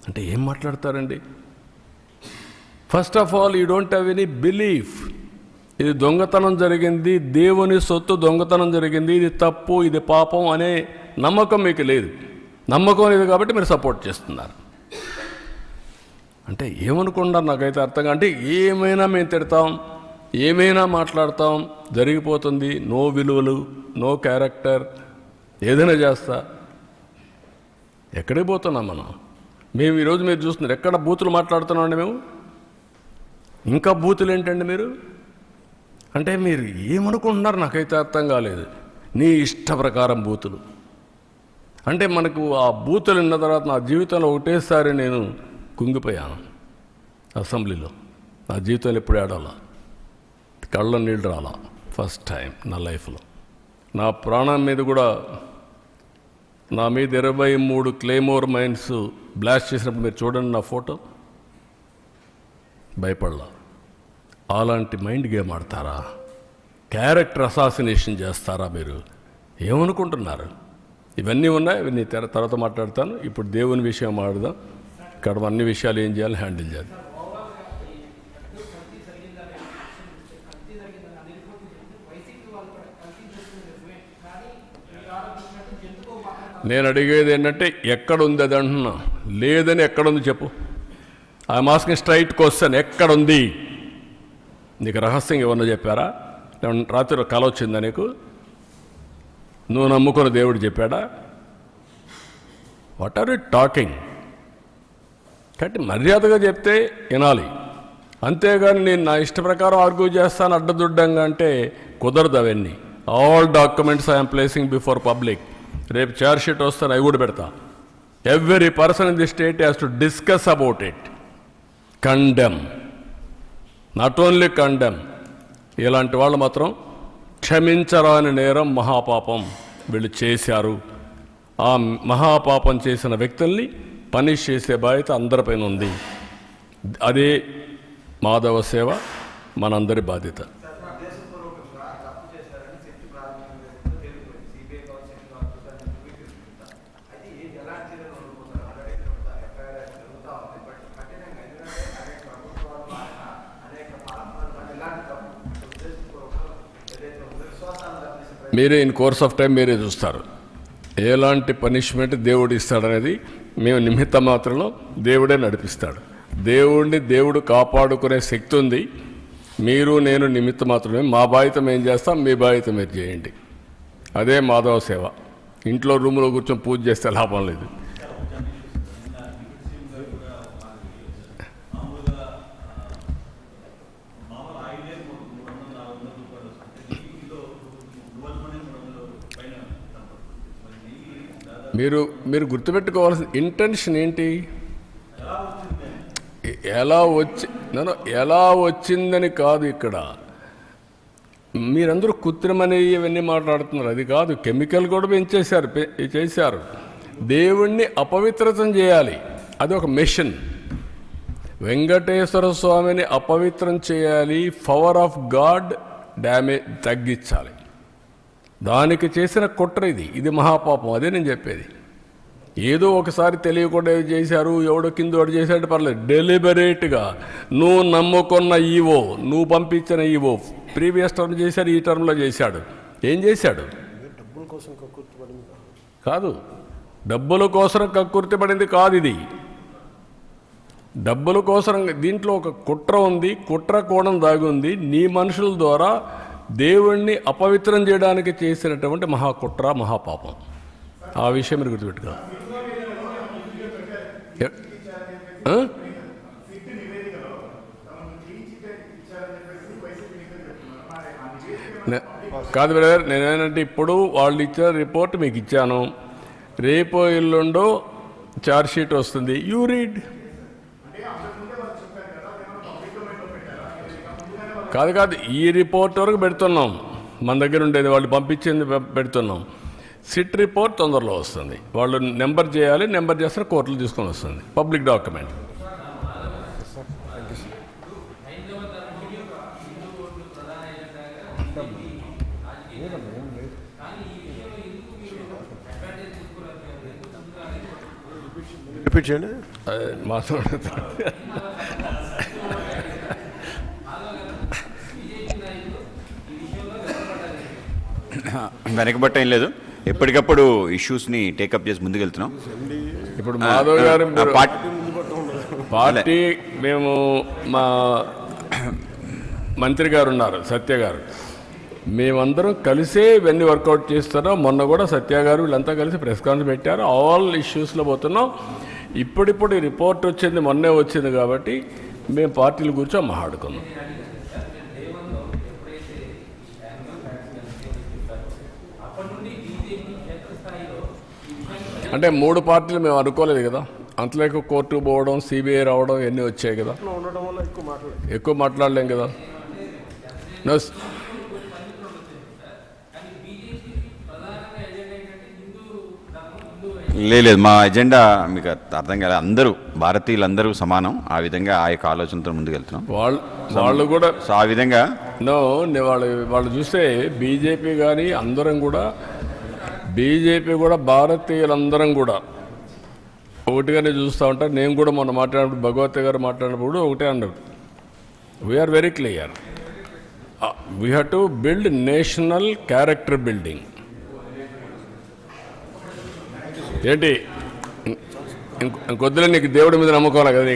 అంటే ఏం మాట్లాడతారండి? First of all you don't have any belief. ఇది దొంగతనం జరిగింది, దేవుని సొత్తు దొంగతనం జరిగింది, ఇది తప్పు, ఇది పాపం అనే నమ్మకం మీకు లేదు. నమ్మకం లేదు కాబట్టి మీరు సపోర్ట్ చేస్తున్నారు. అంటే ఏమనుకున్నారు నాకైతే అర్థంగా. అంటే ఏమైనా మేము తిడతాం, ఏమైనా మాట్లాడతాం, జరిగిపోతుంది, నో విలువలు, నో క్యారెక్టర్, ఏదైనా చేస్తా. ఎక్కడికి పోతున్నాం మనం? మేము ఈరోజు మీరు చూస్తున్నారు ఎక్కడ బూతులు మాట్లాడుతున్నామండి మేము. ఇంకా బూతులు ఏంటండి మీరు? అంటే మీరు ఏమనుకుంటున్నారు నాకైతే అర్థం కాలేదు. నీ ఇష్ట ప్రకారం బూతులు అంటే మనకు ఆ బూతులు విన్న తర్వాత నా జీవితంలో ఒకటేసారి నేను కుంగిపోయాను. అసెంబ్లీలో నా జీవితంలో ఎప్పుడు ఏడాలా, కళ్ళ నీళ్ళు రాలా. ఫస్ట్ టైం నా లైఫ్లో. నా ప్రాణం మీద కూడా, నా మీద 23 క్లేమోర్ మైన్స్ బ్లాస్ట్ చేసినప్పుడు మీరు చూడండి నా ఫోటో. భయపడలా. అలాంటి మైండ్ గేమ్ ఆడతారా? క్యారెక్టర్ అసాసినేషన్ చేస్తారా మీరు? ఏమనుకుంటున్నారు? ఇవన్నీ ఉన్నాయి, ఇవన్నీ తర్వాత మాట్లాడతాను. ఇప్పుడు దేవుని విషయం మాట్లాడదాం. ఇక్కడ అన్ని విషయాలు ఏం చేయాలి, హ్యాండిల్ చేయాలి. నేను అడిగేది ఏంటంటే ఎక్కడుంది అది అంటున్నా. లేదని ఎక్కడుంది చెప్పు. I'm asking straight question. ఎక్కడుంది? నీకు రహస్యంగా ఏమన్నా చెప్పారా? రాత్రి కల వచ్చిందా నీకు? నువ్వు నమ్ముకున్న దేవుడు చెప్పాడా? What are you talking? కాబట్టి మర్యాదగా చెప్తే వినాలి. అంతేగాని నేను నా ఇష్ట ప్రకారం ఆర్గ్యూ చేస్తాను అడ్డదుడ్డంగా అంటే కుదరదు. అవన్నీ all documents I'm placing before public. రేపు చార్జ్ షీట్ వస్తాను, అవి కూడా పెడతా. Every person in the state has to discuss about it, condemn, not only condemn. ఇలాంటి వాళ్ళు మాత్రం క్షమించరాని నేరం, మహాపాపం వీళ్ళు చేశారు. ఆ మహాపాపం చేసిన వ్యక్తుల్ని పనిష్ చేసే బాధ్యత అందరిపైన ఉంది. అదే మాధవ సేవ మనందరి బాధ్యత. మీరే ఇన్ కోర్స్ ఆఫ్ టైం మీరే చూస్తారు ఎలాంటి పనిష్మెంట్ దేవుడు ఇస్తాడనేది. మేము నిమిత్త మాత్రంలో దేవుడే నడిపిస్తాడు. దేవుడు కాపాడుకునే శక్తి ఉంది. మీరు నేను నిమిత్త మాత్రమే. మా బాధ్యత మేము చేస్తాం, మీ బాధ్యత మీరు చేయండి. అదే మాధవ సేవ. ఇంట్లో రూమ్లో కూర్చొని పూజ చేస్తే లాభం లేదు. మీరు గుర్తుపెట్టుకోవాల్సిన ఇంటెన్షన్ ఏంటి? ఎలా వచ్చిందని కాదు. ఇక్కడ మీరందరూ కృత్రిమని ఇవన్నీ మాట్లాడుతున్నారు. అది కాదు. కెమికల్ కూడా చేశారు. దేవుణ్ణి అపవిత్రతం చేయాలి. అది ఒక మిషన్. వెంకటేశ్వర స్వామిని అపవిత్రం చేయాలి. పవర్ ఆఫ్ గాడ్ డ్యామేజ్ తగ్గించాలి. దానికి చేసిన కుట్ర ఇది మహాపాపం. అదే నేను చెప్పేది. ఏదో ఒకసారి తెలియకుండా చేశారు, ఎవడో కింద వాడు చేశాడు పర్లేదు. డెలిబరేట్గా నువ్వు నమ్ముకున్న ఈవో, నువ్వు పంపించిన ఈవో ప్రీవియస్ టర్మ్ చేశాడు, ఈ టర్మ్లో చేశాడు. ఏం చేశాడు? కాదు, డబ్బుల కోసం కక్కుర్తిపడింది కాదు ఇది. డబ్బుల కోసం దీంట్లో ఒక కుట్ర ఉంది. కుట్ర కోణం దాగి ఉంది. నీ మనుషుల ద్వారా దేవుణ్ణి అపవిత్రం చేయడానికి చేసినటువంటి మహాకుట్ర, మహాపాపం. ఆ విషయం మీరు గుర్తుపెట్టుకోవాలి. కాదు బ్రదర్, నేనేంటంటే ఇప్పుడు వాళ్ళు ఇచ్చిన రిపోర్ట్ మీకు ఇచ్చాను. రేపో ఎల్లుండో చార్జ్ షీట్ వస్తుంది. You read. కాదు, ఈ రిపోర్ట్ వరకు పెడుతున్నాం. మన దగ్గర ఉండేది వాళ్ళు పంపించింది పెడుతున్నాం. సిట్ రిపోర్ట్ తొందరలో వస్తుంది. వాళ్ళు నెంబర్ చేయాలి, నెంబర్ చేస్తే కోర్టులు తీసుకొని వస్తుంది. Public document. రిపీట్ చేయండి. మాత్రం వెనకబట్ట ఏం లేదు, ఎప్పటికప్పుడు ఇష్యూస్ని టేకప్ చేసి ముందుకెళ్తున్నాం. ఇప్పుడు మాధవ్ గారు మీరు పార్టీ మేము మా మంత్రి గారు ఉన్నారు సత్య గారు, మేమందరం కలిసే ఇవన్నీ వర్కౌట్ చేస్తున్నాం. మొన్న కూడా సత్య గారు వీళ్ళంతా కలిసి ప్రెస్ కాన్ఫరెన్స్ పెట్టారు. ఆల్ ఇష్యూస్లో పోతున్నాం. ఇప్పుడిప్పుడు ఈ రిపోర్ట్ వచ్చింది, మొన్నే వచ్చింది కాబట్టి మేము పార్టీలు కూర్చొని మాట్లాడుకున్నాం. అంటే 3 పార్టీలు మేము అనుకోలేదు కదా, అంతలోకి కోర్టుకు పోవడం, సిబిఐ రావడం ఇవన్నీ వచ్చాయి కదా, ఉండడం వల్ల ఎక్కువ మాట్లాడలేం కదా. లేదు, మా ఎజెండా మీకు అర్థం కాలేదు. అందరూ భారతీయులందరూ సమానం, ఆ విధంగా ఆ యొక్క ఆలోచనతో ముందుకెళ్తున్నాం. వాళ్ళు కూడా సో ఆ విధంగా వాళ్ళు చూస్తే బీజేపీ కానీ అందరం కూడా, బీజేపీ కూడా భారతీయులందరం కూడా ఒకటిగానే చూస్తూ ఉంటారు. నేను కూడా మొన్న మాట్లాడినప్పుడు భగవత్ గారు మాట్లాడినప్పుడు ఒకటే అన్నారు, we are very clear, we have to build national character building. ఏంటి ఇంకొద్దులే నీకు దేవుడి మీద నమ్మకాలి కదా.